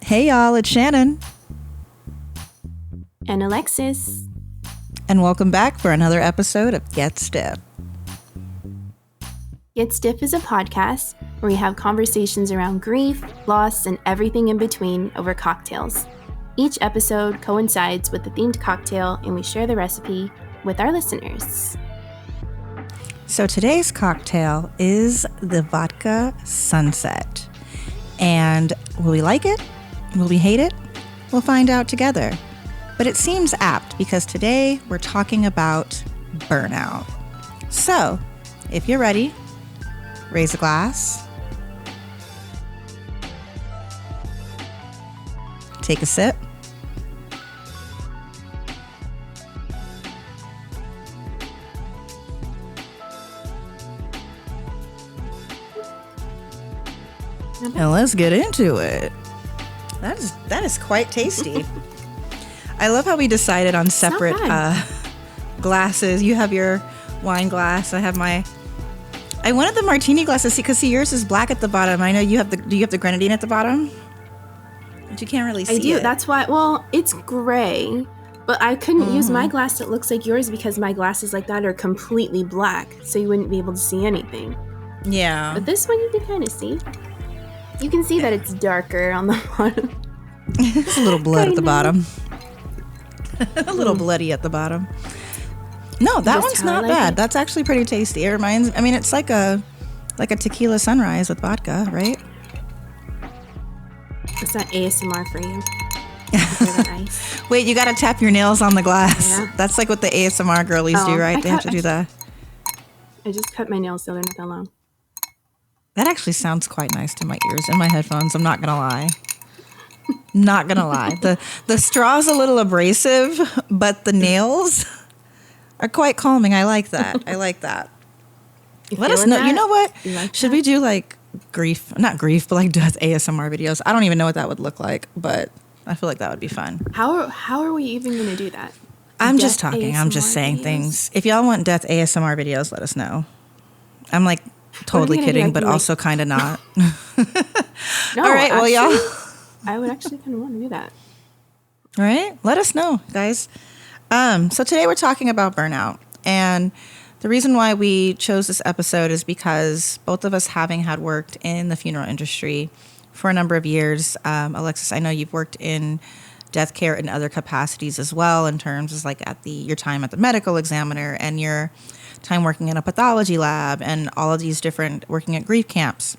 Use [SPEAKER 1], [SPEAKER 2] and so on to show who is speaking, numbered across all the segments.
[SPEAKER 1] Hey y'all, it's Shannon.
[SPEAKER 2] And Alexis.
[SPEAKER 1] And welcome back for another episode of Get Stiff.
[SPEAKER 2] Get Stiff is a podcast where we have conversations around grief, loss, and everything in between over cocktails. Each episode coincides with a themed cocktail, and we share the recipe with our listeners.
[SPEAKER 1] So today's cocktail is the Vodka Sunset. And will we like it? Will we hate it? We'll find out together. But it seems apt because today we're talking about burnout. So, if you're ready, raise a glass, take a sip, and let's get into it. That is quite tasty. I love how we decided on separate glasses. You have your wine glass. I have my. I wanted the martini glasses because yours is black at the bottom. I know you have the. Do you have the grenadine at the bottom? But you can't really see it.
[SPEAKER 2] I do. That's why. Well, it's gray, but I couldn't use my glass that looks like yours because my glasses like that are completely black, so you wouldn't be able to see anything.
[SPEAKER 1] Yeah.
[SPEAKER 2] But this one you can kind of see. You can see that it's darker on the bottom.
[SPEAKER 1] There's a little blood at the bottom. A little bloody at the bottom. No, that one's not bad. That's actually pretty tasty. It reminds. I mean, it's like a tequila sunrise with vodka, right?
[SPEAKER 2] It's not ASMR for you.
[SPEAKER 1] Wait, you gotta tap your nails on the glass.
[SPEAKER 2] Yeah.
[SPEAKER 1] That's like what the ASMR girlies do, right? They have to do that.
[SPEAKER 2] I just cut my nails, so they're not that long.
[SPEAKER 1] That actually sounds quite nice to my ears in my headphones. I'm not gonna lie. Not gonna lie. The straw's a little abrasive, but the nails are quite calming. I like that. Let us know. You know what? Should we do like not grief, but like death ASMR videos? I don't even know what that would look like, but I feel like that would be fun.
[SPEAKER 2] How are we even going to do that?
[SPEAKER 1] I'm just talking. ASMR I'm just saying videos? Things. If y'all want death ASMR videos, let us know. I'm like totally kidding, but also kind of not.
[SPEAKER 2] No,
[SPEAKER 1] all right, well, y'all.
[SPEAKER 2] I would actually kind of want to do that.
[SPEAKER 1] All right, let us know, guys. So today we're talking about burnout, and the reason why we chose this episode is because both of us having had worked in the funeral industry for a number of years. Alexis, I know you've worked in death care in other capacities as well, in terms of like your time at the medical examiner and your time working in a pathology lab and all of these different working at grief camps.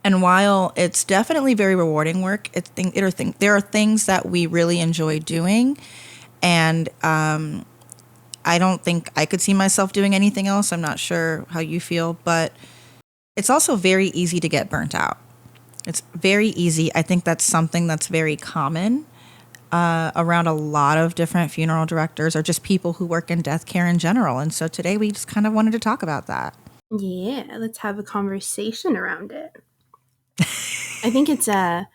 [SPEAKER 1] And while it's definitely very rewarding work, there are things that we really enjoy doing. And I don't think I could see myself doing anything else. I'm not sure how you feel, but it's also very easy to get burnt out. It's very easy. I think that's something that's very common around a lot of different funeral directors or just people who work in death care in general. And so today we just kind of wanted to talk about that.
[SPEAKER 2] Yeah, let's have a conversation around it. I think it's a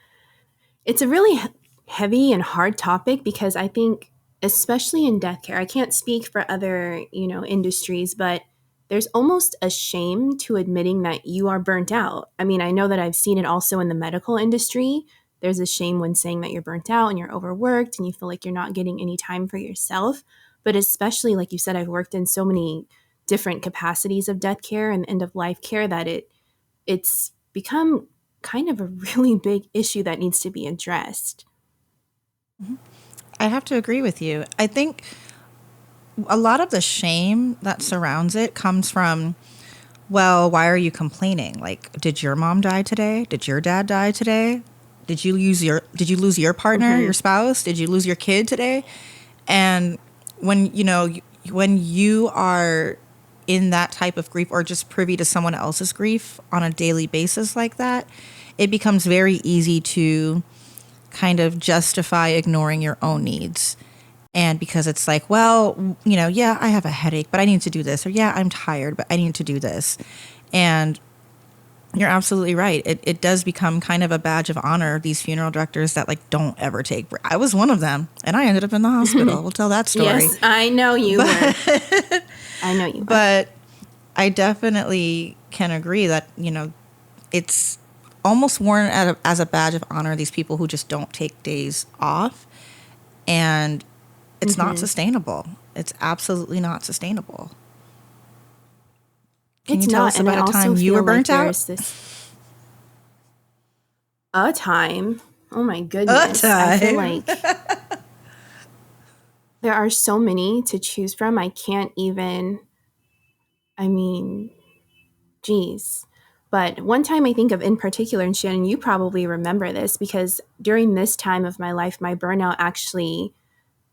[SPEAKER 2] really heavy and hard topic because I think, especially in death care, I can't speak for other, industries, but there's almost a shame to admitting that you are burnt out. I mean, I know that I've seen it also in the medical industry. There's a shame when saying that you're burnt out and you're overworked and you feel like you're not getting any time for yourself. But especially, like you said, I've worked in so many different capacities of death care and end of life care that it's become kind of a really big issue that needs to be addressed.
[SPEAKER 1] I have to agree with you. I think a lot of the shame that surrounds it comes from, well, why are you complaining? Like, did your mom die today? Did your dad die today? Did you lose your partner, your spouse? Did you lose your kid today? And when you are in that type of grief or just privy to someone else's grief on a daily basis like that, it becomes very easy to kind of justify ignoring your own needs. And because it's like, well, yeah, I have a headache, but I need to do this. Or yeah, I'm tired, but I need to do this. And you're absolutely right. It does become kind of a badge of honor, these funeral directors that like don't ever take breaks. I was one of them, and I ended up in the hospital. We'll tell that story.
[SPEAKER 2] Yes, I know you were. I know you were.
[SPEAKER 1] But I definitely can agree that, it's almost worn as a badge of honor, these people who just don't take days off. And it's not sustainable. It's absolutely not sustainable. Can you tell us about a time you were burnt out?
[SPEAKER 2] A time. Oh my goodness. I feel like there are so many to choose from. I can't even, geez. But one time I think of in particular, and Shannon, you probably remember this, because during this time of my life, my burnout actually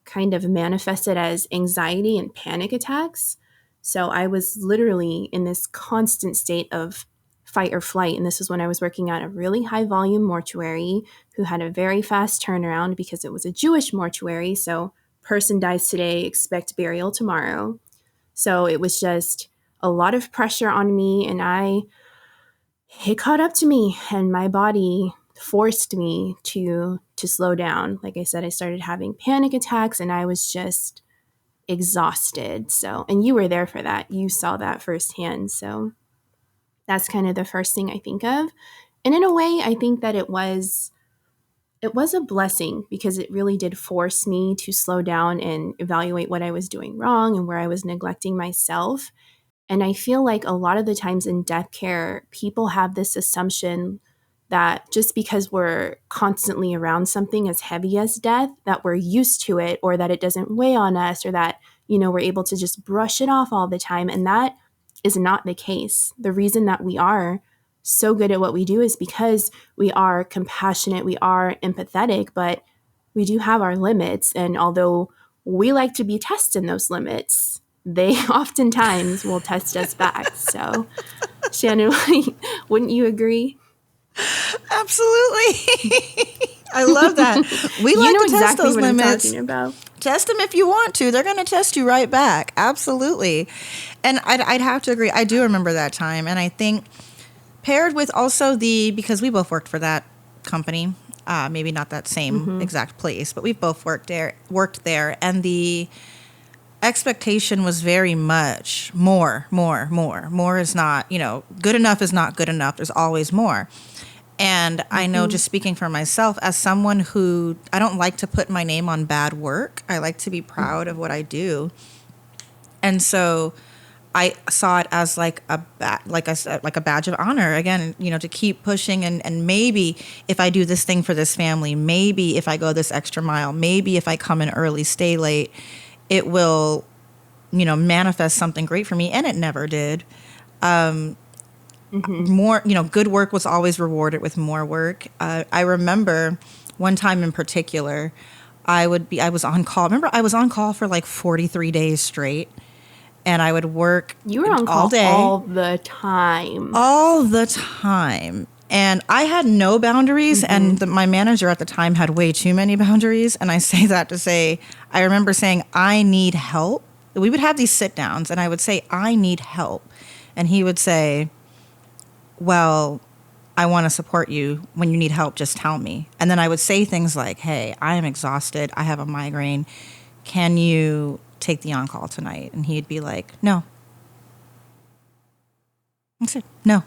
[SPEAKER 2] kind of manifested as anxiety and panic attacks. So I was literally in this constant state of fight or flight. And this was when I was working at a really high volume mortuary who had a very fast turnaround because it was a Jewish mortuary. So person dies today, expect burial tomorrow. So it was just a lot of pressure on me, and it caught up to me, and my body forced me to slow down. Like I said, I started having panic attacks, and I was just exhausted. So, and you were there for that. You saw that firsthand. So that's kind of the first thing I think of. And in a way, I think that it was a blessing, because it really did force me to slow down and evaluate what I was doing wrong and where I was neglecting myself. And I feel like a lot of the times in death care, people have this assumption that just because we're constantly around something as heavy as death, that we're used to it, or that it doesn't weigh on us, or that, we're able to just brush it off all the time. And that is not the case. The reason that we are so good at what we do is because we are compassionate, we are empathetic, but we do have our limits. And although we like to be tested in those limits, they oftentimes will test us back. So, Shannon, wouldn't you agree?
[SPEAKER 1] Absolutely. I love that. We like to test those limits.
[SPEAKER 2] I'm talking about.
[SPEAKER 1] Test them if you want to. They're going to test you right back. Absolutely. And I'd have to agree. I do remember that time. And I think paired with also because we both worked for that company, maybe not that same exact place, but we've both worked there. And the expectation was very much more. More is not, good enough is not good enough. There's always more. And I know, just speaking for myself, as someone who, I don't like to put my name on bad work. I like to be proud of what I do. And so I saw it as like a badge of honor, again, to keep pushing. And maybe if I do this thing for this family, maybe if I go this extra mile, maybe if I come in early, stay late, it will, manifest something great for me. And it never did. More, good work was always rewarded with more work. I remember one time in particular, I was on call. Remember, I was on call for like 43 days straight, and I would work.
[SPEAKER 2] You were on call all day, all the time.
[SPEAKER 1] All the time. And I had no boundaries, and my manager at the time had way too many boundaries. And I say that to say, I remember saying, I need help. We would have these sit downs, and I would say, I need help. And he would say, well, I want to support you. When you need help, just tell me. And then I would say things like, hey, I am exhausted. I have a migraine. Can you take the on-call tonight? And he'd be like, no. I said, no.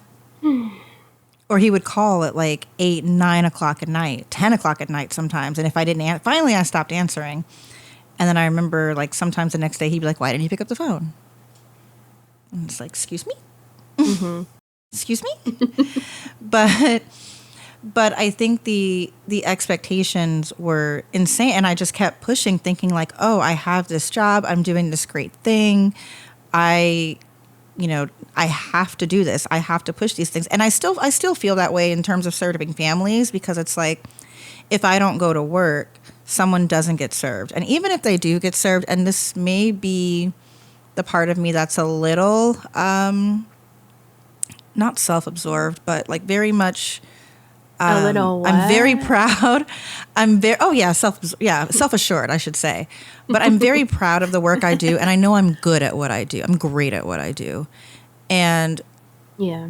[SPEAKER 1] Or he would call at like 8, 9 o'clock at night, 10 o'clock at night sometimes. And if I didn't finally I stopped answering. And then I remember, like, sometimes the next day he'd be like, why didn't you pick up the phone? And it's like, excuse me? Excuse me? But I think the expectations were insane. And I just kept pushing, thinking like, oh, I have this job. I'm doing this great thing. I have to do this. I have to push these things. And I still feel that way in terms of serving families, because it's like, if I don't go to work, someone doesn't get served. And even if they do get served, and this may be the part of me that's a little, not self-absorbed, but like very much,
[SPEAKER 2] a little what?
[SPEAKER 1] I'm very proud. Self-assured, I should say. But I'm very proud of the work I do, and I know I'm good at what I do. I'm great at what I do. And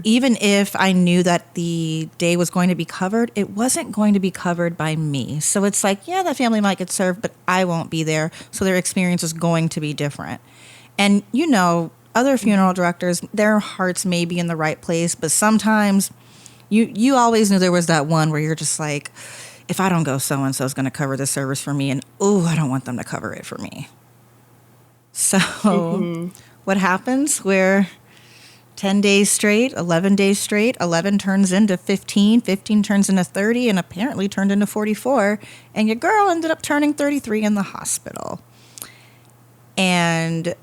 [SPEAKER 1] even if I knew that the day was going to be covered, it wasn't going to be covered by me. So it's like, yeah, that family might get served, but I won't be there. So their experience is going to be different. And, other funeral directors, their hearts may be in the right place, but sometimes You always knew there was that one where you're just like, if I don't go, so and so is going to cover the service for me, and oh, I don't want them to cover it for me. So,
[SPEAKER 2] Mm-hmm.
[SPEAKER 1] what happens where 10 days straight, 11 days straight, 11 turns into 15, 15 turns into 30, and apparently turned into 44, and your girl ended up turning 33 in the hospital. And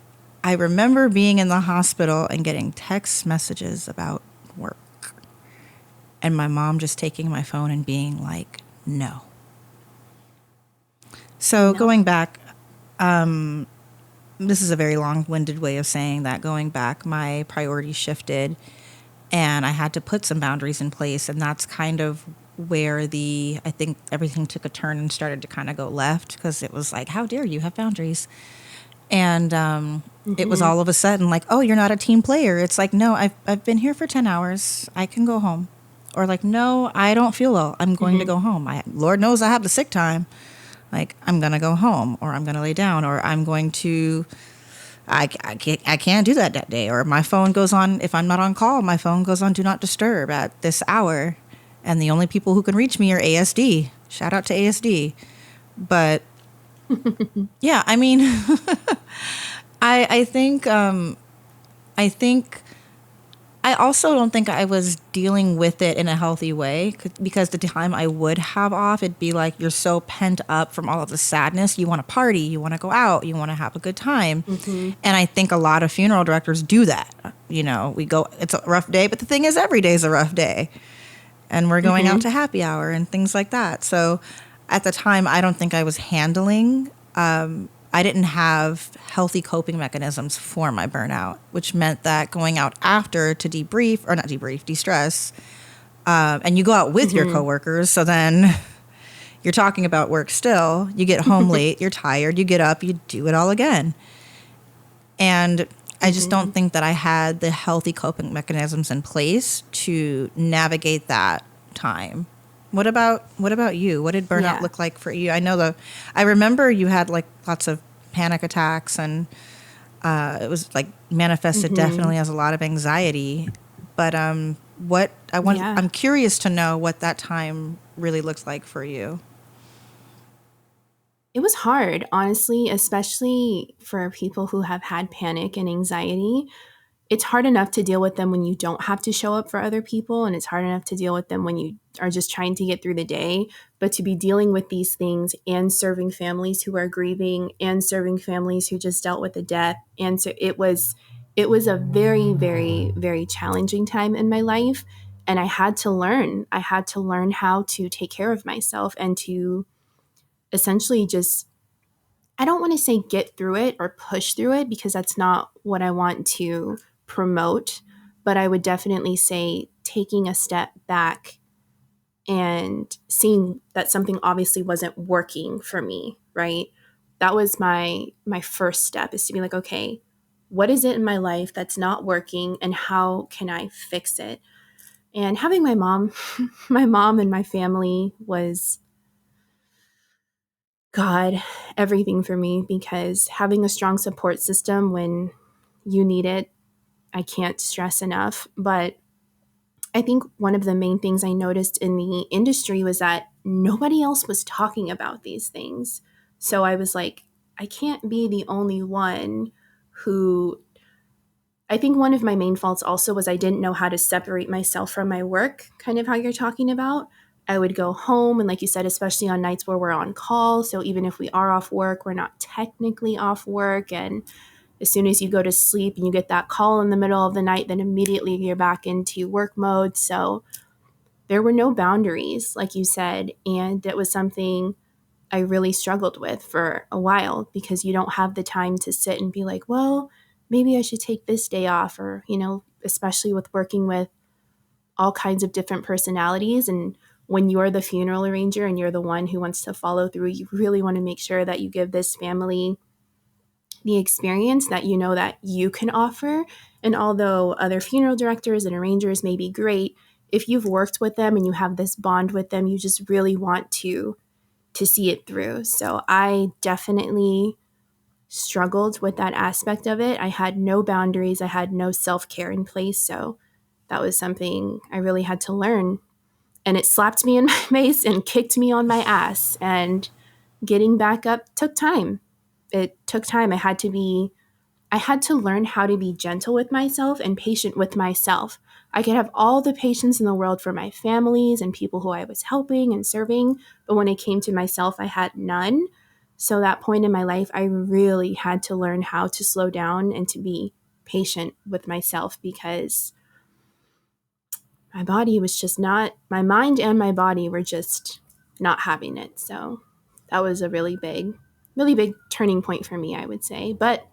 [SPEAKER 1] I remember being in the hospital and getting text messages about work, and my mom just taking my phone and being like, no. So
[SPEAKER 2] No.
[SPEAKER 1] going back, this is a very long-winded way of saying that. Going back, my priorities shifted, and I had to put some boundaries in place, and that's kind of where I think everything took a turn and started to kind of go left, because it was like, how dare you have boundaries? And it was
[SPEAKER 2] Mm-hmm.
[SPEAKER 1] all of a sudden like, oh, you're not a team player. It's like, no, I've been here for 10 hours. I can go home. Or like, no, I don't feel well. I'm going to
[SPEAKER 2] Mm-hmm.
[SPEAKER 1] go home. Lord knows I have the sick time. Like, I'm going to go home, or I'm going to lay down, or I'm going to, I can't do that day. Or my phone goes on, if I'm not on call, my phone goes on do not disturb at this hour. And the only people who can reach me are ASD. Shout out to ASD. But yeah, I mean, I think I also don't think I was dealing with it in a healthy way, because the time I would have off, it'd be like you're so pent up from all of the sadness. You want to party, you want to go out, you want to have a good time.
[SPEAKER 2] Mm-hmm.
[SPEAKER 1] And I think a lot of funeral directors do that. We go, it's a rough day, but the thing is, every day is a rough day. And we're going out
[SPEAKER 2] Mm-hmm.
[SPEAKER 1] to happy hour and things like that. So at the time, I don't think I was handling, I didn't have healthy coping mechanisms for my burnout, which meant that going out after to debrief, or not debrief, de-stress, and you go out with your
[SPEAKER 2] Mm-hmm.
[SPEAKER 1] coworkers. So then you're talking about work still. You get home late, you're tired, you get up, you do it all again. And I just
[SPEAKER 2] Mm-hmm.
[SPEAKER 1] don't think that I had the healthy coping mechanisms in place to navigate that time. What about you? What did burnout
[SPEAKER 2] Yeah.
[SPEAKER 1] look like for you? I remember you had like lots of panic attacks, and it was like manifested
[SPEAKER 2] Mm-hmm.
[SPEAKER 1] definitely as a lot of anxiety. But
[SPEAKER 2] Yeah.
[SPEAKER 1] I'm curious to know what that time really looked like for you.
[SPEAKER 2] It was hard, honestly, especially for people who have had panic and anxiety. It's hard enough to deal with them when you don't have to show up for other people, and it's hard enough to deal with them when you are just trying to get through the day. But to be dealing with these things and serving families who are grieving and serving families who just dealt with a death, and so it was a very, very, very challenging time in my life. And I had to learn how to take care of myself and to essentially just, I don't want to say get through it or push through it, because that's not what I want to promote, but I would definitely say taking a step back and seeing that something obviously wasn't working for me, right? That was my first step, is to be like, okay, what is it in my life that's not working and how can I fix it? And having my mom, my mom and my family was, God, everything for me, because having a strong support system when you need it, I can't stress enough. But I think one of the main things I noticed in the industry was that nobody else was talking about these things. So I was like, I can't be the only one who. I think one of my main faults also was I didn't know how to separate myself from my work, kind of how you're talking about. I would go home, and like you said, especially on nights where we're on call. So even if we are off work, we're not technically off work. And as soon as you go to sleep and you get that call in the middle of the night, then immediately you're back into work mode. So there were no boundaries, like you said. And that was something I really struggled with for a while, because you don't have the time to sit and be like, well, maybe I should take this day off, or, especially with working with all kinds of different personalities. And when you're the funeral arranger and you're the one who wants to follow through, you really want to make sure that you give this family the experience that you know that you can offer. And although other funeral directors and arrangers may be great, if you've worked with them and you have this bond with them, you just really want to see it through. So I definitely struggled with that aspect of it. I had no boundaries, I had no self-care in place. So that was something I really had to learn. And it slapped me in my face and kicked me on my ass. And getting back up took time. It took time. I had to learn how to be gentle with myself and patient with myself. I could have all the patience in the world for my families and people who I was helping and serving, but when it came to myself, I had none. So that point in my life, I really had to learn how to slow down and to be patient with myself, because my body was just not, my mind and my body were just not having it. So that was a really big turning point for me, I would say. But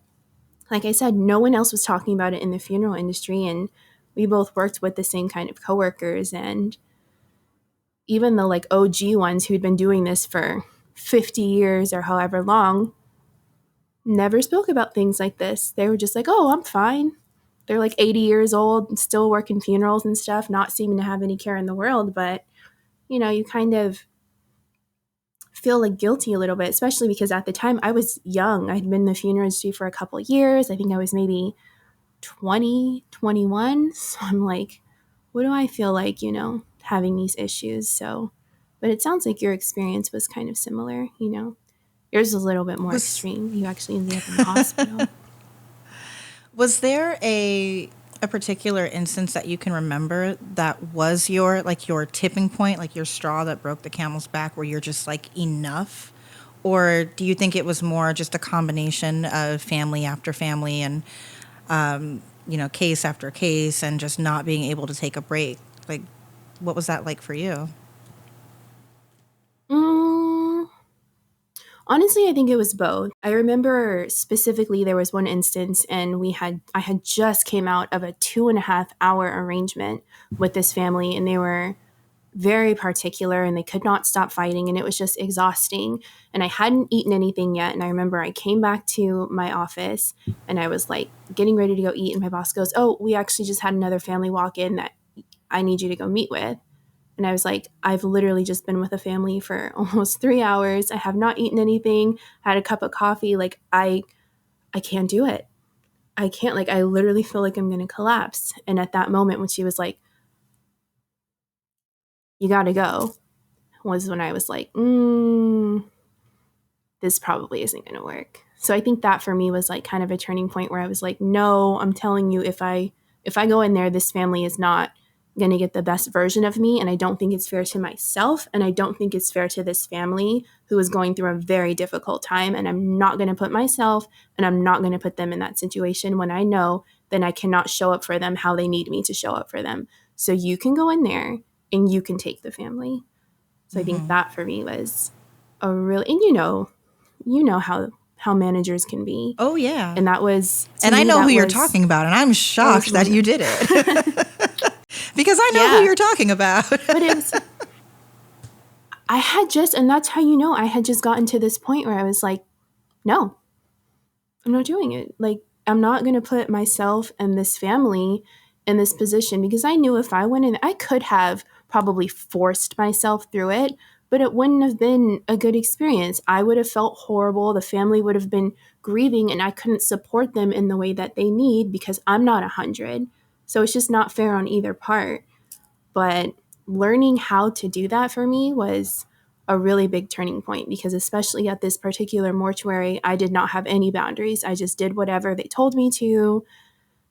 [SPEAKER 2] like I said, no one else was talking about it in the funeral industry, and we both worked with the same kind of coworkers, and even the like OG ones who'd been doing this for 50 years or however long never spoke about things like this. They were just like, "Oh, I'm fine." They're like 80 years old and still working funerals and stuff, not seeming to have any care in the world, but you kind of feel like guilty a little bit, especially because at the time I was young. I'd been in the funeral industry for a couple of years. I think I was maybe 20, 21. So I'm like, what do I feel like, having these issues? So, but it sounds like your experience was kind of similar, Yours was a little bit more extreme. You actually ended up in the hospital.
[SPEAKER 1] Was there a particular instance that you can remember that was your tipping point, like your straw that broke the camel's back, where you're just like, enough? Or do you think it was more just a combination of family after family and case after case, and just not being able to take a break? Like, what was that like for you?
[SPEAKER 2] Honestly, I think it was both. I remember specifically there was one instance, and I had just came out of a 2.5 hour arrangement with this family, and they were very particular and they could not stop fighting, and it was just exhausting. And I hadn't eaten anything yet. And I remember I came back to my office and I was like getting ready to go eat. And my boss goes, "Oh, we actually just had another family walk in that I need you to go meet with." And I was like, I've literally just been with a family for almost 3 hours. I have not eaten anything, had a cup of coffee. Like, I can't do it. I can't, like, I literally feel like I'm going to collapse. And at that moment when she was like, "You got to go," was when I was like, this probably isn't going to work. So I think that for me was like kind of a turning point where I was like, no, I'm telling you, if I go in there, this family is not going to get the best version of me. And I don't think it's fair to myself. And I don't think it's fair to this family who is going through a very difficult time. And I'm not going to put myself and I'm not going to put them in that situation when I know then I cannot show up for them how they need me to show up for them. So you can go in there and you can take the family. So I think that for me was a really, and you know how managers can be.
[SPEAKER 1] Oh yeah.
[SPEAKER 2] And that was,
[SPEAKER 1] and I know who you're talking about, and I'm shocked that you did it. Because I know who you're talking about.
[SPEAKER 2] But it was, I had just, and that's how I had just gotten to this point where I was like, no, I'm not doing it. Like, I'm not going to put myself and this family in this position, because I knew if I went in, I could have probably forced myself through it, but it wouldn't have been a good experience. I would have felt horrible. The family would have been grieving, and I couldn't support them in the way that they need because I'm not 100. So it's just not fair on either part. But learning how to do that for me was a really big turning point, because especially at this particular mortuary, I did not have any boundaries. I just did whatever they told me to,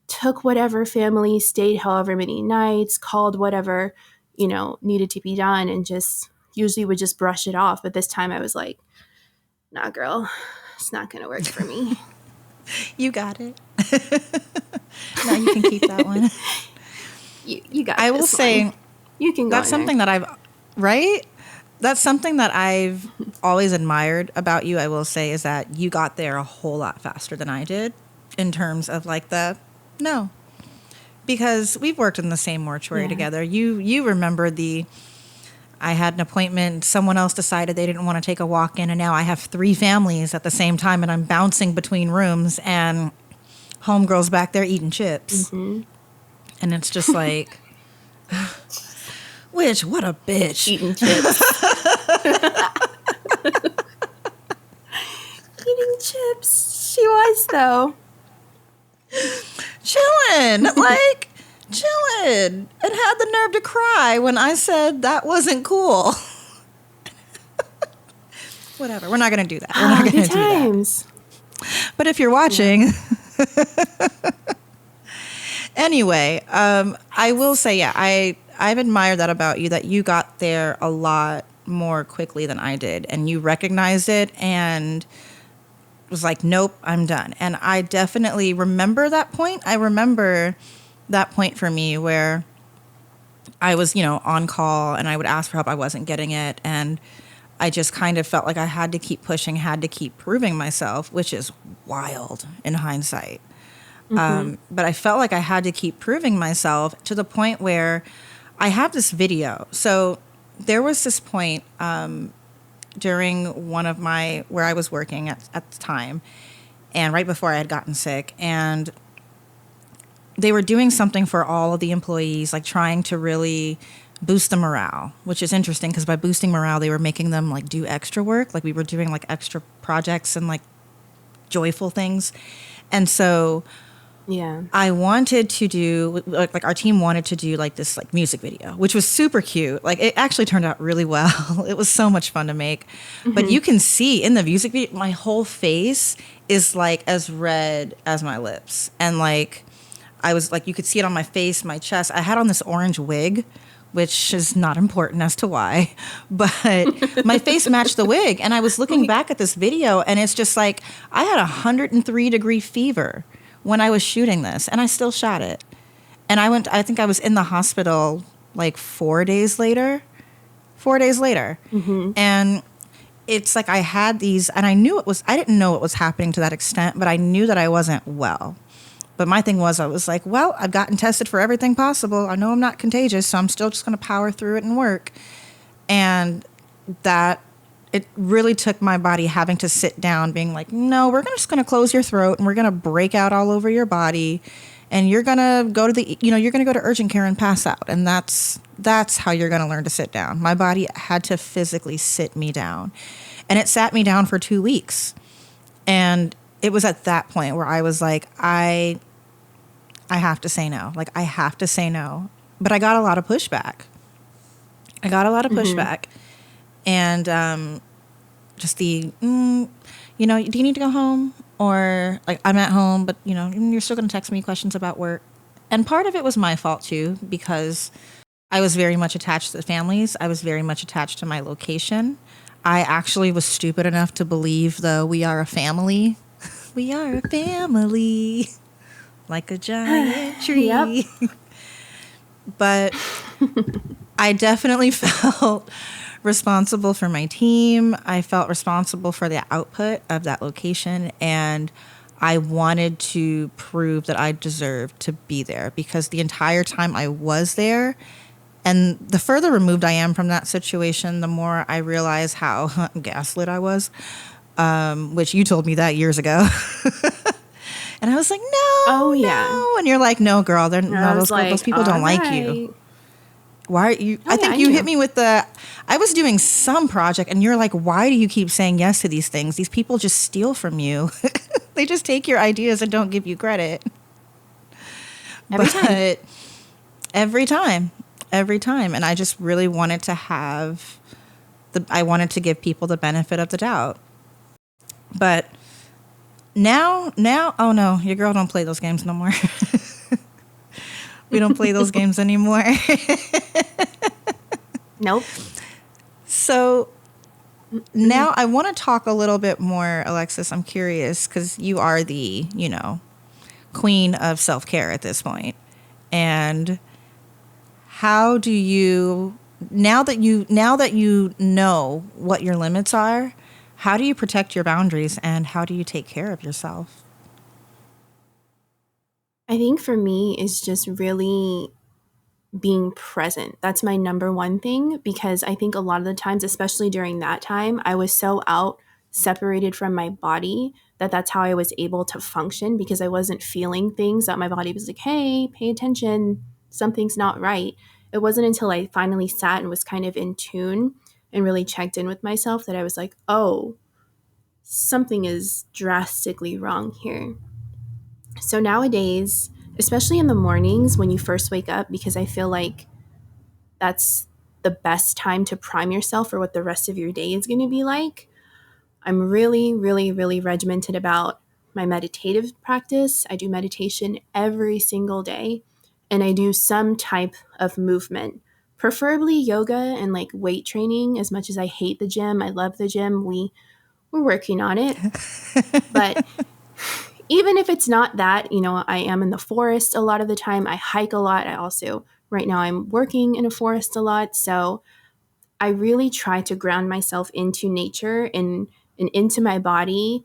[SPEAKER 2] took whatever family, stayed however many nights, called whatever, needed to be done, and just usually would just brush it off. But this time I was like, nah, girl, it's not going to work for me.
[SPEAKER 1] You got it. Now you can keep that one.
[SPEAKER 2] You got it.
[SPEAKER 1] I will say,
[SPEAKER 2] you can go.
[SPEAKER 1] That's something that That's something that I've always admired about you, I will say, is that you got there a whole lot faster than I did in terms of like no. Because we've worked in the same mortuary together. You remember I had an appointment, someone else decided they didn't want to take a walk in, and now I have 3 families at the same time, and I'm bouncing between rooms, and homegirl's back there eating chips.
[SPEAKER 2] Mm-hmm.
[SPEAKER 1] And it's just like, what a bitch.
[SPEAKER 2] Eating chips. Eating chips. She was, though.
[SPEAKER 1] Chilling. did, and had the nerve to cry when I said that wasn't cool. Whatever. We're not going to do that. We're not going to
[SPEAKER 2] Good
[SPEAKER 1] do that.
[SPEAKER 2] times.
[SPEAKER 1] But if you're watching, anyway, I will say, yeah, I've admired that about you, that you got there a lot more quickly than I did, and you recognized it and was like, nope, I'm done. And I definitely remember that point. I remember that point for me where I was, on call and I would ask for help. I wasn't getting it. And I just kind of felt like I had to keep pushing, had to keep proving myself, which is wild in hindsight. But I felt like I had to keep proving myself to the point where I have this video. So there was this point during one of where I was working at the time, and right before I had gotten sick, and they were doing something for all of the employees, like trying to really boost the morale, which is interesting because by boosting morale, they were making them like do extra work. Like we were doing like extra projects and like joyful things. And so
[SPEAKER 2] Yeah.
[SPEAKER 1] I wanted to do, like our team wanted to do like this like music video, which was super cute. Like it actually turned out really well. It was so much fun to make. But you can see in the music video, my whole face is like as red as my lips. And like, I was like, you could see it on my face, my chest. I had on this orange wig, which is not important as to why, but my face matched the wig. And I was looking back at this video and it's just like, I had 103-degree fever when I was shooting this, and I still shot it. And I think I was in the hospital like 4 days later. 4 days later. And it's like I had these, and I didn't know it was happening to that extent, but I knew that I wasn't well. But my thing was, I was like, well, I've gotten tested for everything possible. I know I'm not contagious, so I'm still just going to power through it and work. And that, it really took my body having to sit down being like, no, we're just going to close your throat and we're going to break out all over your body. And you're going to go to you're going to go to urgent care and pass out. And that's how you're going to learn to sit down. My body had to physically sit me down. And it sat me down for 2 weeks. And it was at that point where I was like, I have to say no. Like, I have to say no. But I got a lot of pushback. And just do you need to go home? Or, like, I'm at home, but, you're still going to text me questions about work. And part of it was my fault, too, because I was very much attached to the families. I was very much attached to my location. I actually was stupid enough to believe, though, we are a family. We are a family, like a giant tree.
[SPEAKER 2] Yep.
[SPEAKER 1] But I definitely felt responsible for my team. I felt responsible for the output of that location. And I wanted to prove that I deserved to be there, because the entire time I was there, and the further removed I am from that situation, the more I realize how gaslit I was. Which you told me that years ago. And I was like, no. And you're like, no, girl, those people don't like you. Why are you? I think you hit me with I was doing some project and you're like, why do you keep saying yes to these things? These people just steal from you. They just take your ideas and don't give you credit. Every time. And I just really wanted to I wanted to give people the benefit of the doubt. But now, oh no, your girl don't play those games no more. We don't play those games anymore.
[SPEAKER 2] Nope.
[SPEAKER 1] So now I want to talk a little bit more, Alexis. I'm curious because you are the, queen of self-care at this point. And how do you, now that you know what your limits are, how do you protect your boundaries and how do you take care of yourself?
[SPEAKER 2] I think for me is just really being present. That's my number one thing, because I think a lot of the times, especially during that time, I was so separated from my body that's how I was able to function, because I wasn't feeling things that my body was like, hey, pay attention, something's not right. It wasn't until I finally sat and was kind of in tune and really checked in with myself that I was like, oh, something is drastically wrong here. So nowadays, especially in the mornings when you first wake up, because I feel like that's the best time to prime yourself for what the rest of your day is going to be like. I'm really, really, really regimented about my meditative practice. I do meditation every single day, and I do some type of movement, preferably yoga and like weight training. As much as I hate the gym, I love the gym. We're working on it. But even if it's not that, I am in the forest a lot of the time. I hike a lot. I also, right now, I'm working in a forest a lot. So I really try to ground myself into nature and into my body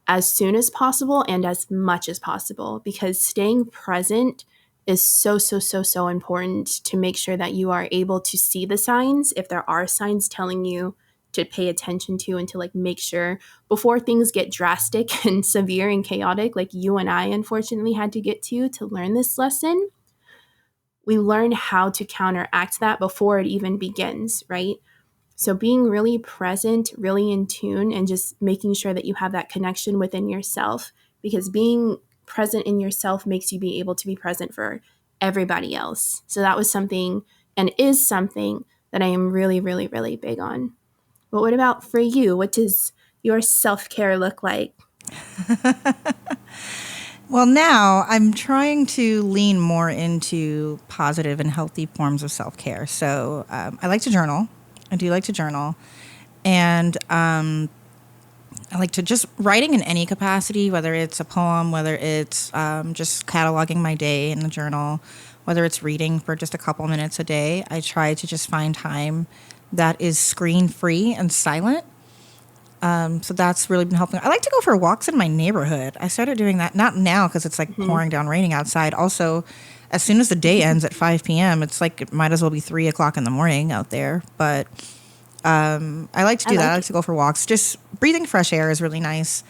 [SPEAKER 2] as soon as possible and as much as possible, because staying present is so, so, so, so important to make sure that you are able to see the signs, if there are signs telling you to pay attention to, and to like make sure before things get drastic and severe and chaotic, like you and I unfortunately had to get to learn this lesson. We learn how to counteract that before it even begins, right? So being really present, really in tune, and just making sure that you have that connection within yourself, because being present in yourself makes you be able to be present for everybody else. So that was something, and is something, that I am really, really, really big on. But what about for you? What does your self-care look like?
[SPEAKER 1] Well, now I'm trying to lean more into positive and healthy forms of self care. So I like to journal. I do like to journal. And I like to just writing in any capacity, whether it's a poem, whether it's just cataloging my day in the journal, whether it's reading for just a couple minutes a day. I try to just find time that is screen free and silent. So that's really been helping. I like to go for walks in my neighborhood. I started doing that, not now because it's like pouring down raining outside. Also, as soon as the day ends at 5 p.m., it's like it might as well be 3 o'clock in the morning out there. But I like to do that. I like to go for walks. Just breathing fresh air is really nice.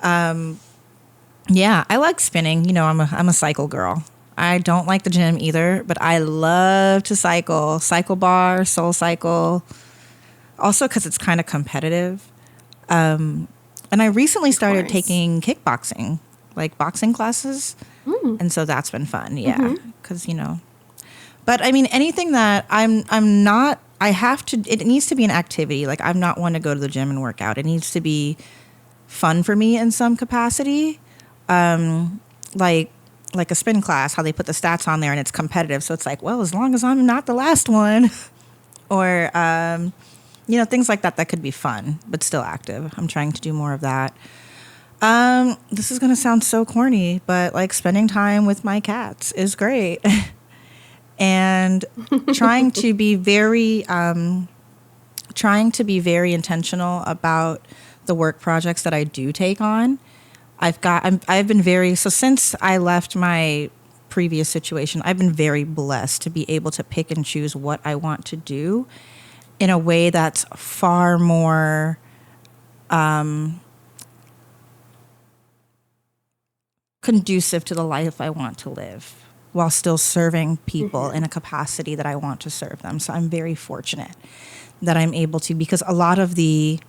[SPEAKER 1] Yeah, I like spinning. I'm a cycle girl. I don't like the gym either, but I love to cycle. Cycle bar, Soul Cycle. Also because it's kind of competitive. And I recently started taking kickboxing, like boxing classes. And so that's been fun. Yeah. Because, but I mean, anything that I'm not, I have to, it needs to be an activity. Like I'm not one to go to the gym and work out. It needs to be fun for me in some capacity. Like a spin class, how they put the stats on there and it's competitive. So it's like, well, as long as I'm not the last one or, things like that could be fun, but still active. I'm trying to do more of that. This is going to sound so corny, but like spending time with my cats is great. And trying to be very intentional about the work projects that I do take on. I've been so since I left my previous situation, I've been very blessed to be able to pick and choose what I want to do in a way that's far more conducive to the life I want to live while still serving people in a capacity that I want to serve them. So I'm very fortunate that I'm able to, because a lot of the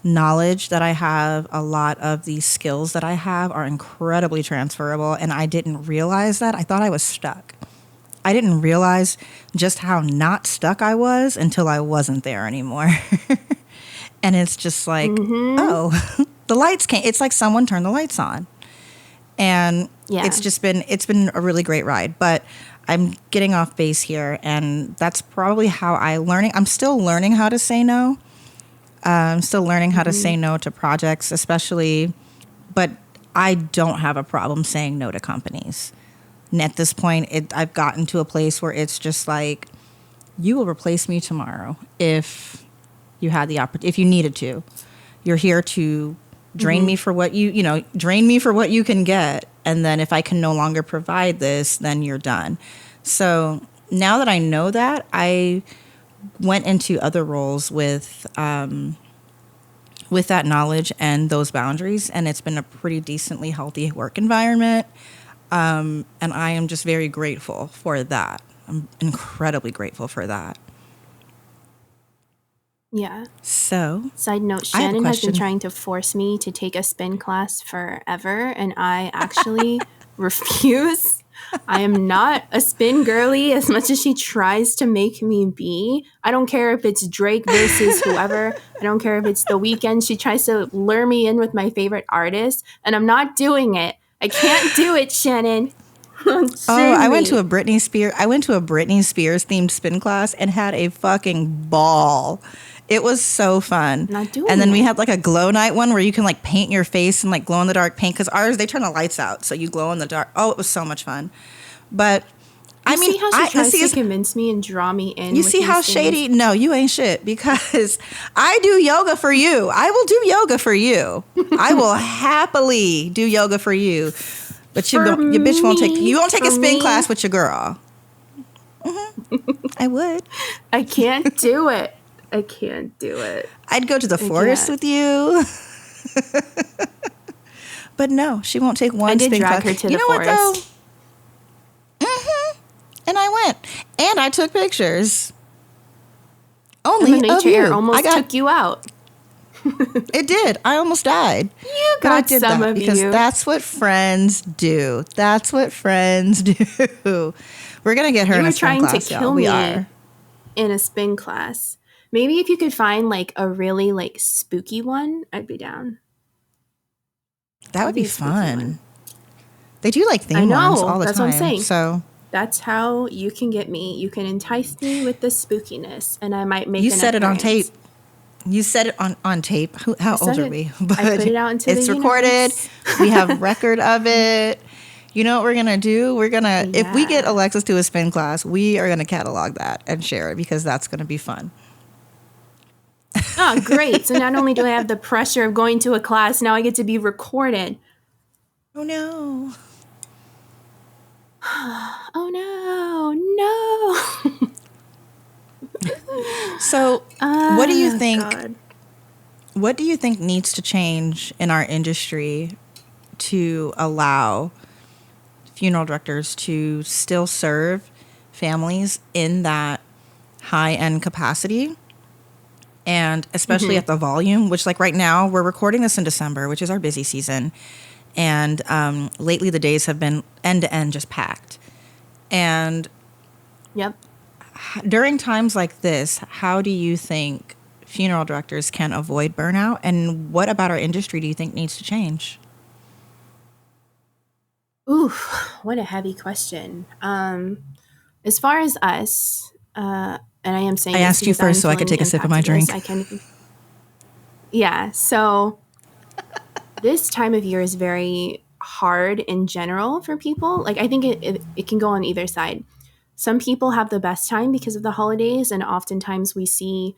[SPEAKER 1] knowledge that I have, a lot of the skills that I have are incredibly transferable, and I didn't realize that. I thought I was stuck. I didn't realize just how not stuck I was until I wasn't there anymore. And it's just like, oh, the lights came. It's like someone turned the lights on. And it's been a really great ride. But I'm getting off base here, and that's probably how I'm still learning how to say no. I'm still learning how to say no to projects, especially, but I don't have a problem saying no to companies. And at this point, I've gotten to a place where it's just like, you will replace me tomorrow if you had the opportunity, if you needed to. You're here to drain me for what drain me for what you can get. And then if I can no longer provide this, then you're done. So now that I know that, I went into other roles with that knowledge and those boundaries. And it's been a pretty decently healthy work environment. And I am just very grateful for that. I'm incredibly grateful for that.
[SPEAKER 2] Yeah.
[SPEAKER 1] So,
[SPEAKER 2] side note, Shannon has been trying to force me to take a spin class forever, and I actually refuse. I am not a spin girly as much as she tries to make me be. I don't care if it's Drake versus whoever. I don't care if it's The Weeknd. She tries to lure me in with my favorite artist, and I'm not doing it. I can't do it, Shannon.
[SPEAKER 1] I went to a Britney Spears. I went to a Britney Spears themed spin class and had a fucking ball. It was so fun.
[SPEAKER 2] Not doing
[SPEAKER 1] and then we
[SPEAKER 2] it.
[SPEAKER 1] had like a glow night one where you can like paint your face in like glow in the dark paint, because ours, they turn the lights out so you glow in the dark. Oh, it was so much fun. But I mean,
[SPEAKER 2] see how she tries to convince me and draw me in.
[SPEAKER 1] You see how shady? No, you ain't shit, because I do yoga for you. I will do yoga for you. I will happily do yoga for you. But your bitch won't take a spin class with your girl. Mm-hmm. I would.
[SPEAKER 2] I can't do it. I can't do it.
[SPEAKER 1] I'd go to the forest with you. But no, she won't take one spin class.
[SPEAKER 2] I did drag her to the forest.
[SPEAKER 1] What though? Mm-hmm. And I went. And I took pictures. Only
[SPEAKER 2] nature
[SPEAKER 1] of you.
[SPEAKER 2] air almost took you out.
[SPEAKER 1] It did. I almost died.
[SPEAKER 2] You got some of
[SPEAKER 1] because that's what friends do. That's what friends do. We're gonna get her in a spin class. You were trying to kill me
[SPEAKER 2] in a spin class. Maybe if you could find like a really like spooky one, I'd be down.
[SPEAKER 1] That would be fun. They do like theme ones all the time. That's what I'm saying. So
[SPEAKER 2] that's how you can get me. You can entice me with the spookiness, and I might make.
[SPEAKER 1] You said it on tape. You said it on tape. How old are we?
[SPEAKER 2] But I put it out into
[SPEAKER 1] it's
[SPEAKER 2] the
[SPEAKER 1] recorded. We have record of it. You know what we're gonna do? We're gonna if we get Alexis to a spin class, we are gonna catalog that and share it, because that's gonna be fun.
[SPEAKER 2] Oh, great. So not only do I have the pressure of going to a class, now I get to be recorded.
[SPEAKER 1] Oh, no.
[SPEAKER 2] Oh,
[SPEAKER 1] no. So what do you think? God. What do you think needs to change in our industry to allow funeral directors to still serve families in that high-end capacity? And especially at the volume, which like right now, we're recording this in December, which is our busy season. And lately the days have been end to end just packed. And during times like this, how do you think funeral directors can avoid burnout? And what about our industry do you think needs to change?
[SPEAKER 2] Oof, what a heavy question. As far as us, and I am saying,
[SPEAKER 1] I asked you first so I could take a sip of my drink.
[SPEAKER 2] So this time of year is very hard in general for people. Like, I think it can go on either side. Some people have the best time because of the holidays, and oftentimes we see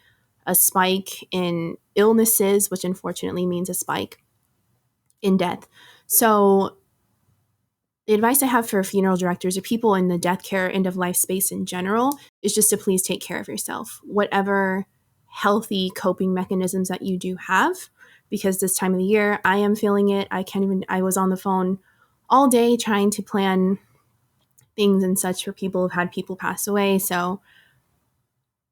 [SPEAKER 2] a spike in illnesses, which unfortunately means a spike in death. So the advice I have for funeral directors or people in the death care end of life space in general is just to please take care of yourself. Whatever healthy coping mechanisms that you do have, because this time of the year, I am feeling it. I was on the phone all day trying to plan things and such for people who've had people pass away.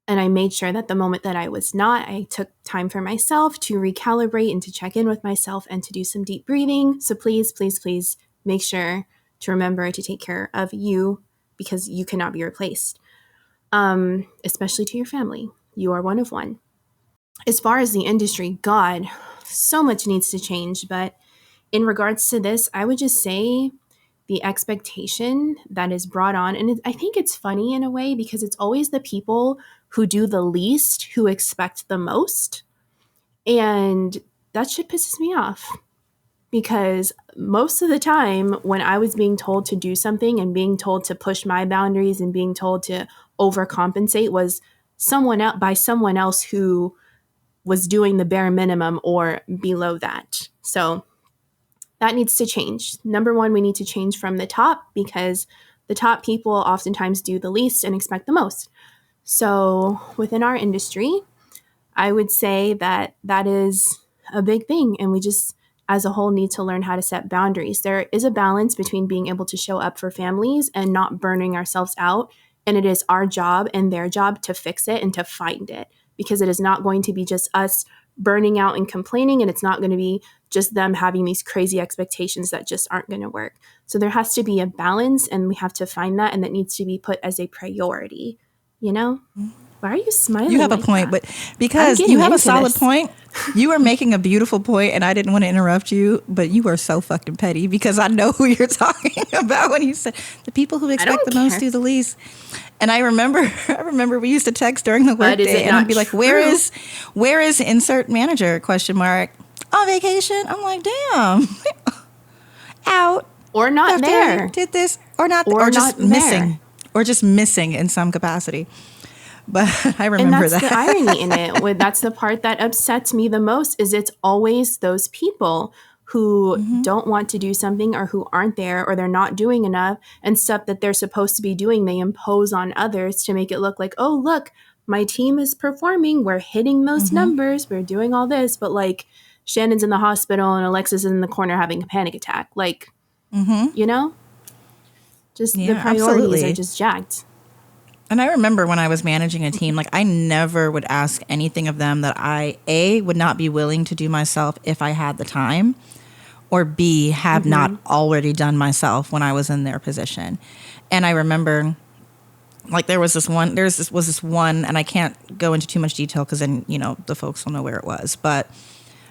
[SPEAKER 2] And I made sure that the moment that I was not, I took time for myself to recalibrate and to check in with myself and to do some deep breathing. So please, please, please make sure to remember to take care of you, because you cannot be replaced, especially to your family. You are one of one. As far as the industry, God, so much needs to change. But in regards to this, I would just say the expectation that is brought on, and I think it's funny in a way, because it's always the people who do the least who expect the most. And that shit pisses me off. Because most of the time when I was being told to do something and being told to push my boundaries and being told to overcompensate was someone else who was doing the bare minimum or below that. So that needs to change. Number one, we need to change from the top, because the top people oftentimes do the least and expect the most. So within our industry, I would say that is a big thing. And we just, as a whole, need to learn how to set boundaries. There is a balance between being able to show up for families and not burning ourselves out. And it is our job and their job to fix it and to find it, because it is not going to be just us burning out and complaining, and it's not going to be just them having these crazy expectations that just aren't going to work. So there has to be a balance, and we have to find that, and that needs to be put as a priority, you know? Why are you smiling?
[SPEAKER 1] You have a
[SPEAKER 2] like
[SPEAKER 1] point,
[SPEAKER 2] that?
[SPEAKER 1] but because you have a solid point, you are making a beautiful point, and I didn't want to interrupt you, but you are so fucking petty because I know who you're talking about when you said the people who expect the most do the least. And I remember we used to text during the workday, and I'd be like, "Where is insert manager?" ? On vacation. I'm like, damn, out
[SPEAKER 2] or not there.
[SPEAKER 1] Did this or not, or just missing, or just missing in some capacity. But I remember
[SPEAKER 2] and that's the irony in it. That's the part that upsets me the most, is it's always those people who don't want to do something, or who aren't there, or they're not doing enough, and stuff that they're supposed to be doing, they impose on others to make it look like, oh, look, my team is performing. We're hitting those numbers. We're doing all this. But like, Shannon's in the hospital and Alexis is in the corner having a panic attack. Like, you know, just the priorities are just jacked.
[SPEAKER 1] And I remember when I was managing a team, like I never would ask anything of them that I, A, would not be willing to do myself if I had the time, or B, have not already done myself when I was in their position. And I remember, like, there was this one, and I can't go into too much detail because then, you know, the folks will know where it was. But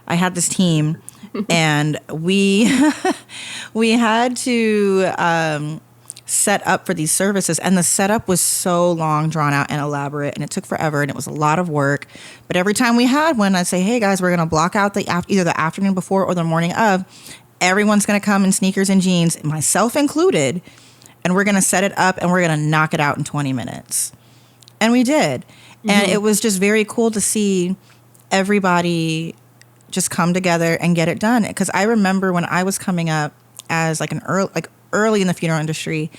[SPEAKER 1] I had this team, and we had to set up for these services, and the setup was so long, drawn out, and elaborate, and it took forever, and it was a lot of work. But every time we had one, I'd say, "Hey guys, we're gonna block out either the afternoon before or the morning of. Everyone's gonna come in sneakers and jeans, myself included, and we're gonna set it up, and we're gonna knock it out in 20 minutes." And we did, and it was just very cool to see everybody just come together and get it done. Because I remember when I was coming up as like early in the funeral industry,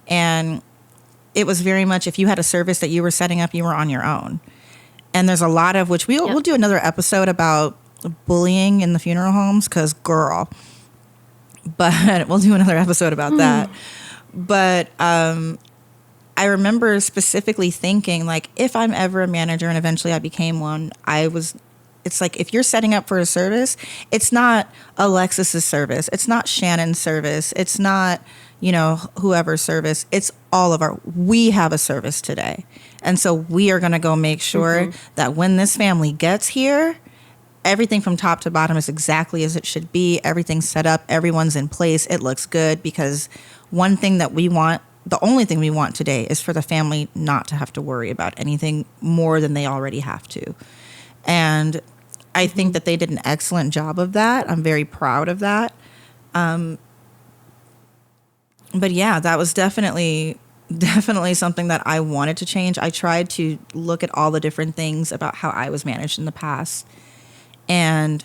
[SPEAKER 1] and it was very much, if you had a service that you were setting up, you were on your own. And there's a lot of, which we'll do another episode about bullying in the funeral homes, because girl, but we'll do another episode about that. But I remember specifically thinking, like, if I'm ever a manager, and eventually I became one, it's like, if you're setting up for a service, it's not Alexis's service. It's not Shannon's service. It's not, you know, whoever's service. It's all of we have a service today. And so we are going to go make sure that when this family gets here, everything from top to bottom is exactly as it should be. Everything's set up. Everyone's in place. It looks good, because one thing that we want, the only thing we want today, is for the family not to have to worry about anything more than they already have to. And I think that they did an excellent job of that. I'm very proud of that. But yeah, that was definitely something that I wanted to change. I tried to look at all the different things about how I was managed in the past and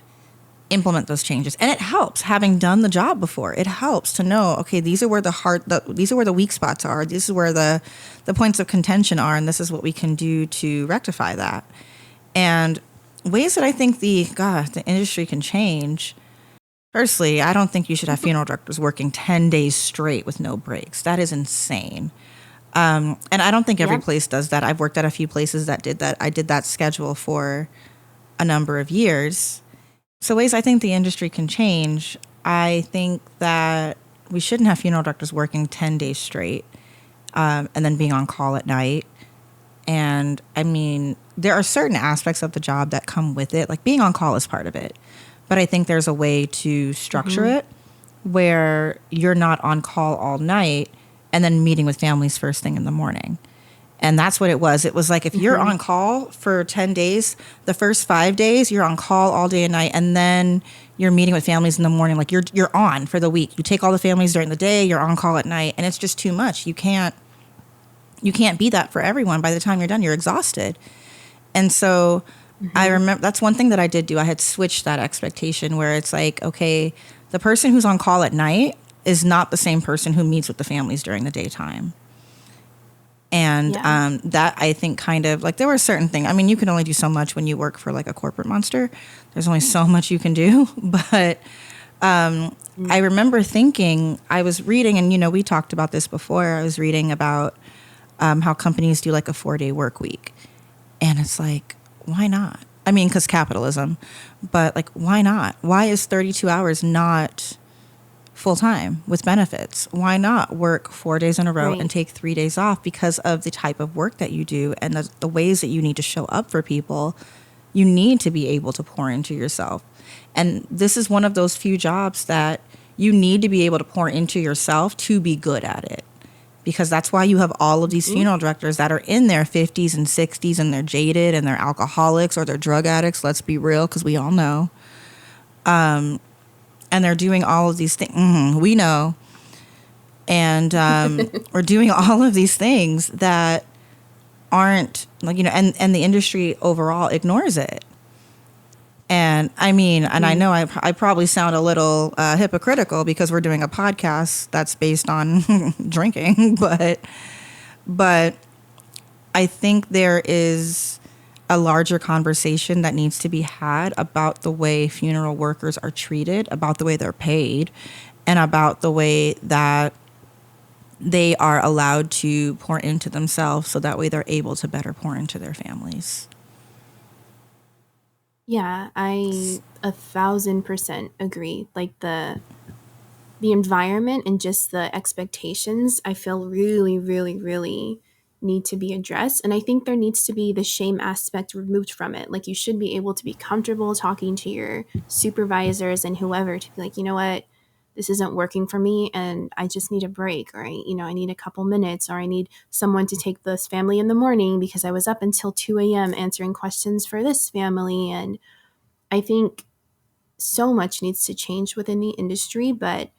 [SPEAKER 1] implement those changes. And it helps, having done the job before. It helps to know, okay, these are where these are where the weak spots are. This is where the points of contention are, and this is what we can do to rectify that. And ways that I think the industry can change. Firstly, I don't think you should have funeral directors working 10 days straight with no breaks. That is insane. And I don't think every place does that. I've worked at a few places that did that. I did that schedule for a number of years. So ways I think the industry can change. I think that we shouldn't have funeral directors working 10 days straight, and then being on call at night. And I mean, there are certain aspects of the job that come with it. Like, being on call is part of it. But I think there's a way to structure it where you're not on call all night and then meeting with families first thing in the morning. And that's what it was. It was like, if you're on call for 10 days, the first 5 days, you're on call all day and night. And then you're meeting with families in the morning. Like, you're on for the week. You take all the families during the day, you're on call at night. And it's just too much. You can't be that for everyone. By the time you're done, you're exhausted. And so I remember that's one thing that I did do. I had switched that expectation where it's like, okay, the person who's on call at night is not the same person who meets with the families during the daytime. And that, I think, kind of, like, there were certain things. I mean, you can only do so much when you work for, like, a corporate monster. There's only so much you can do. But I remember thinking, I was reading, and, you know, we talked about this before. I was reading about how companies do, like, a 4-day work week. And it's like, why not? I mean, because capitalism. But like, why not? Why is 32 hours not full time with benefits? Why not work 4 days in a row
[SPEAKER 2] Right.
[SPEAKER 1] and take 3 days off because of the type of work that you do and the ways that you need to show up for people? You need to be able to pour into yourself. And this is one of those few jobs that you need to be able to pour into yourself to be good at it. Because that's why you have all of these funeral directors that are in their 50s and 60s and they're jaded and they're alcoholics or they're drug addicts. Let's be real, because we all know. And they're doing all of these things. We know. And we're doing all of these things that aren't like, and the industry overall ignores it. And I mean, and I know I probably sound a little hypocritical because we're doing a podcast that's based on drinking, but I think there is a larger conversation that needs to be had about the way funeral workers are treated, about the way they're paid, and about the way that they are allowed to pour into themselves so that way they're able to better pour into their families.
[SPEAKER 2] Yeah, I 1,000% agree. Like the environment and just the expectations, I feel really, really, really need to be addressed. And I think there needs to be the shame aspect removed from it. Like you should be able to be comfortable talking to your supervisors and whoever to be like, you know what, this isn't working for me and I just need a break, or I need a couple minutes, or I need someone to take this family in the morning because I was up until 2 a.m. answering questions for this family. And I think so much needs to change within the industry. But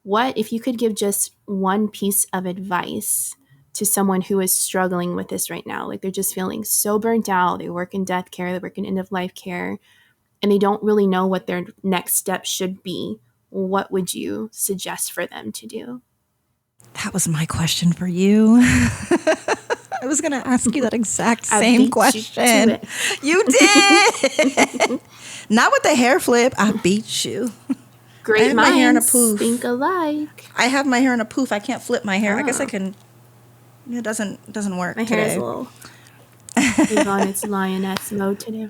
[SPEAKER 2] what if you could give just one piece of advice to someone who is struggling with this right now? Like they're just feeling so burnt out. They work in death care, they work in end of life care, and they don't really know what their next step should be. What would you suggest for them to do?
[SPEAKER 1] That was my question for you. I was going to ask you that exact
[SPEAKER 2] I
[SPEAKER 1] same
[SPEAKER 2] beat you
[SPEAKER 1] question.
[SPEAKER 2] to it.
[SPEAKER 1] You did. Not with the hair flip. I beat you.
[SPEAKER 2] Great
[SPEAKER 1] have my hair in a
[SPEAKER 2] minds
[SPEAKER 1] poof.
[SPEAKER 2] think alike.
[SPEAKER 1] I have my hair in a poof. I can't flip my hair. I guess I
[SPEAKER 2] Oh.
[SPEAKER 1] can. It doesn't work
[SPEAKER 2] My
[SPEAKER 1] today.
[SPEAKER 2] hair is a little is on its lioness mode today.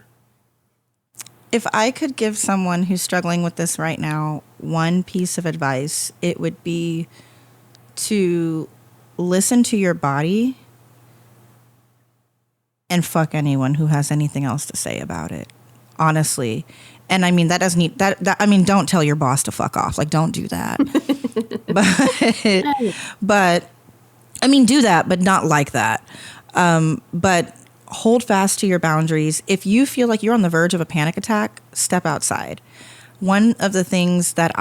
[SPEAKER 1] If I could give someone who's struggling with this right now one piece of advice, it would be to listen to your body and fuck anyone who has anything else to say about it. Honestly. And I mean, that doesn't need that I mean, don't tell your boss to fuck off. Like, don't do that. but I mean, do that, but not like that. But hold fast to your boundaries. If you feel like you're on the verge of a panic attack, step outside. One of the things that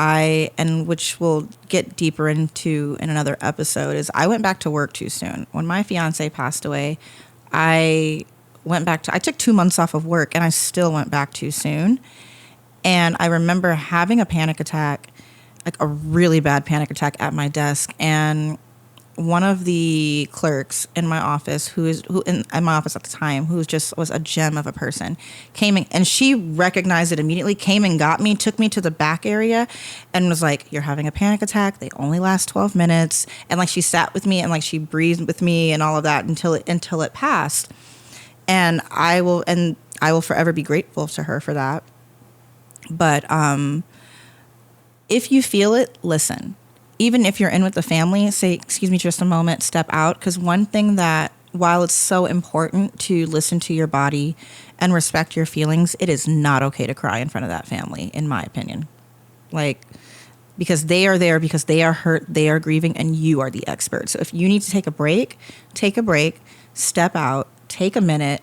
[SPEAKER 1] and which we'll get deeper into in another episode, is I went back to work too soon. When my fiance passed away, I took 2 months off of work and I still went back too soon. And I remember having a panic attack, like a really bad panic attack at my desk. And one of the clerks in my office, who in my office at the time, who was a gem of a person, came in, and she recognized it immediately, came and got me, took me to the back area and was like, "You're having a panic attack. They only last 12 minutes. And like, she sat with me and like, she breathed with me and all of that until it passed. And I will forever be grateful to her for that. But if you feel it, listen. Even if you're in with the family, say, "Excuse me just a moment," step out. Because one thing that, while it's so important to listen to your body and respect your feelings, it is not okay to cry in front of that family, in my opinion. Like, because they are there, because they are hurt, they are grieving, and you are the expert. So if you need to take a break, step out, take a minute,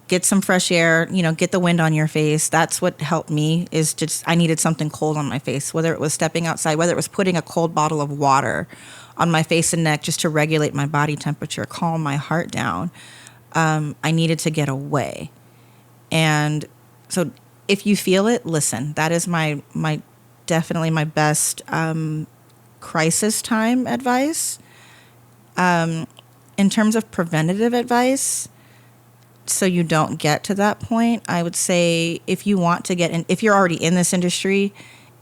[SPEAKER 1] get some fresh air, get the wind on your face. That's what helped me, is just, I needed something cold on my face, whether it was stepping outside, whether it was putting a cold bottle of water on my face and neck just to regulate my body temperature, calm my heart down. I needed to get away. And so if you feel it, listen. That is my definitely my best crisis time advice. In terms of preventative advice, so you don't get to that point, I would say, if you want to get in, if you're already in this industry,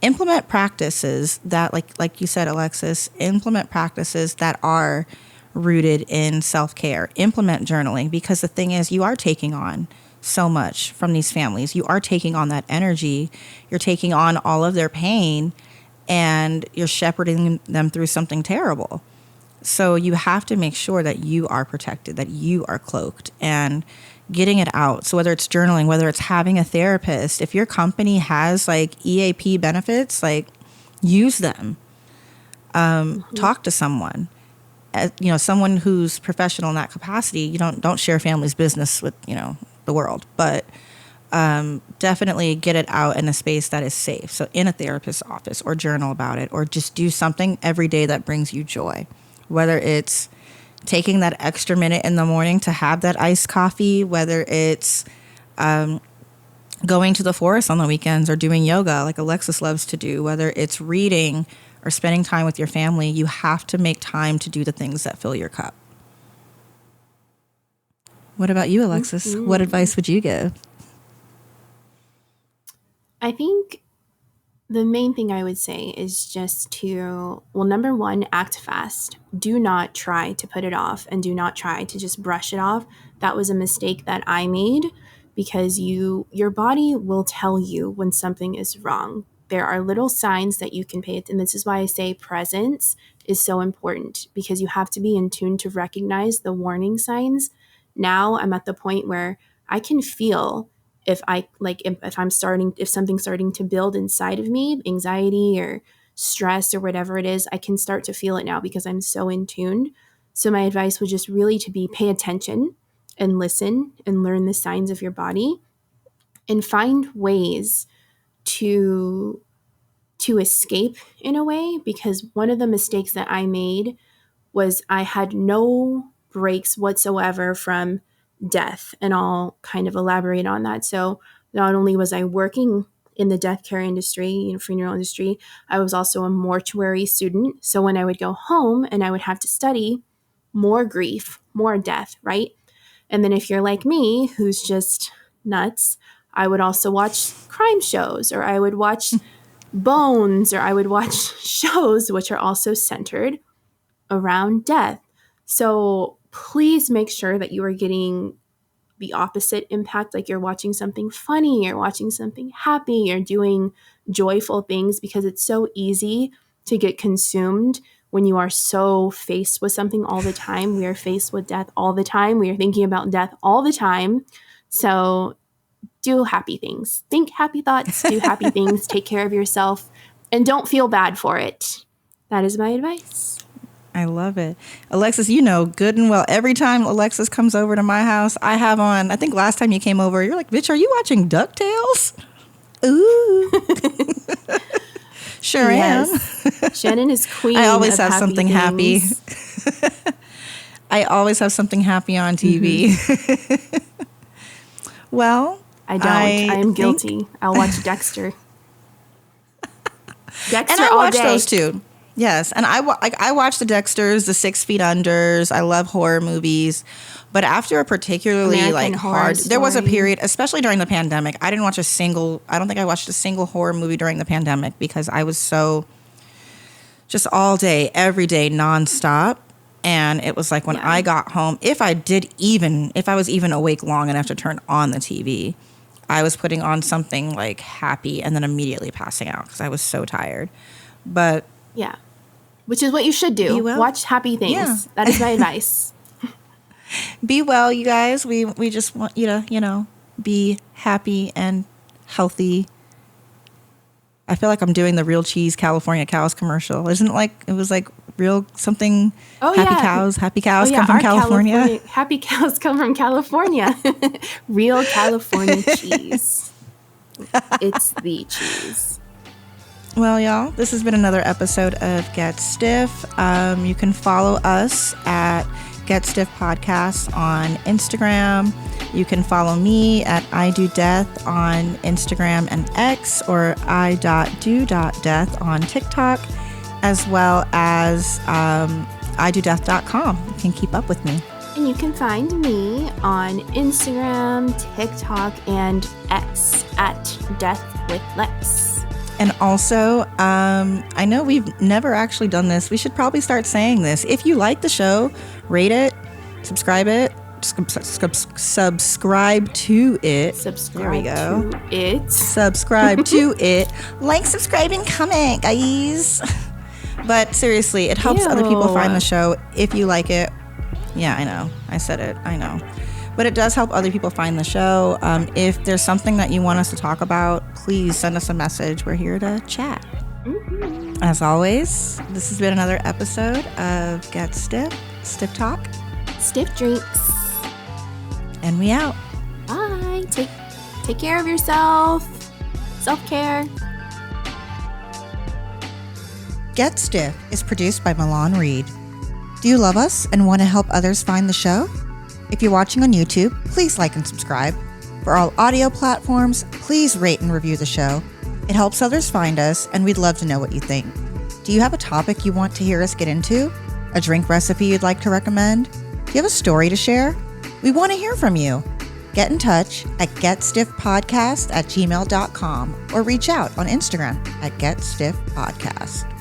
[SPEAKER 1] implement practices that, like you said, Alexis, implement practices that are rooted in self-care. Implement journaling, because the thing is, you are taking on so much from these families. You are taking on that energy. You're taking on all of their pain, and you're shepherding them through something terrible. So you have to make sure that you are protected, that you are cloaked, and getting it out. So whether it's journaling, whether it's having a therapist, if your company has like EAP benefits, like use them. Talk to someone, someone who's professional in that capacity. You don't share family's business with, the world, but definitely get it out in a space that is safe. So in a therapist's office, or journal about it, or just do something every day that brings you joy. Whether it's taking that extra minute in the morning to have that iced coffee, whether it's going to the forest on the weekends or doing yoga like Alexis loves to do, whether it's reading or spending time with your family, you have to make time to do the things that fill your cup. What about you, Alexis? What advice would you give?
[SPEAKER 2] I think the main thing I would say is just to, number one, act fast. Do not try to put it off, and do not try to just brush it off. That was a mistake that I made, because your body will tell you when something is wrong. There are little signs that you can pay it, and this is why I say presence is so important, because you have to be in tune to recognize the warning signs. Now I'm at the point where I can feel if something's starting to build inside of me, anxiety or stress or whatever it is, I can start to feel it now because I'm so in tune. So my advice would just really to be pay attention and listen and learn the signs of your body, and find ways to escape in a way, because one of the mistakes that I made was I had no breaks whatsoever from death, and I'll kind of elaborate on that. So not only was I working in the death care industry, funeral industry, I was also a mortuary student. So when I would go home and I would have to study, more grief, more death, right? And then if you're like me, who's just nuts, I would also watch crime shows, or I would watch Bones, or I would watch shows which are also centered around death. So please make sure that you are getting the opposite impact, like you're watching something funny, you're watching something happy, you're doing joyful things, because it's so easy to get consumed when you are so faced with something all the time. We are faced with death all the time. We are thinking about death all the time. So do happy things. Think happy thoughts, do happy things, take care of yourself, and don't feel bad for it. That is my advice.
[SPEAKER 1] I love it. Alexis, good and well, every time Alexis comes over to my house, I have on, I think last time you came over, you're like, bitch, are you watching DuckTales? Ooh. Sure am.
[SPEAKER 2] Shannon is queen.
[SPEAKER 1] I always have
[SPEAKER 2] happy
[SPEAKER 1] something
[SPEAKER 2] things.
[SPEAKER 1] happy. I always have something happy on TV. Well,
[SPEAKER 2] I don't. I am guilty. I'll watch Dexter.
[SPEAKER 1] And I watch those too. Yes, and I watch the Dexters, the 6 Feet Unders. I love horror movies, but after a particularly there was a period, especially during the pandemic. I don't think I watched a single horror movie during the pandemic, because I was so just all day, every day, nonstop. And it was like when I got home, if I was even awake long enough to turn on the TV, I was putting on something like happy and then immediately passing out because I was so tired. But
[SPEAKER 2] yeah. Which is what you should do. Watch happy things. Yeah. That is my advice.
[SPEAKER 1] Be well, you guys. We just want you to, be happy and healthy. I feel like I'm doing the Real Cheese California Cows commercial. Isn't it was like real something? Oh, happy cows come from California.
[SPEAKER 2] Happy cows come from California. Real California cheese. It's the cheese.
[SPEAKER 1] Well, y'all, this has been another episode of Get Stiff. You can follow us at Get Stiff Podcast on Instagram. You can follow me at I Do Death on Instagram and X, or I.do.death on TikTok, as well as idodeath.com. You can keep up with me.
[SPEAKER 2] And you can find me on Instagram, TikTok, and X at Death with Lex.
[SPEAKER 1] And also, I know we've never actually done this. We should probably start saying this. If you like the show, rate it, subscribe it subscribe to it. There we go.
[SPEAKER 2] To it.
[SPEAKER 1] Subscribe to it. Like, subscribe, and comment, guys. But seriously, it helps other people find the show if you like it. Yeah, I know. I said it. I know. But it does help other people find the show. If there's something that you want us to talk about, please send us a message. We're here to chat. Mm-hmm. As always, this has been another episode of Get Stiff Talk.
[SPEAKER 2] Stiff drinks.
[SPEAKER 1] And we out.
[SPEAKER 2] Bye. Take care of yourself. Self-care.
[SPEAKER 1] Get Stiff is produced by Milan Reed. Do you love us and want to help others find the show? If you're watching on YouTube, please like and subscribe. For all audio platforms, please rate and review the show. It helps others find us, and we'd love to know what you think. Do you have a topic you want to hear us get into? A drink recipe you'd like to recommend? Do you have a story to share? We want to hear from you. Get in touch at getstiffpodcast@gmail.com or reach out on Instagram at getstiffpodcast.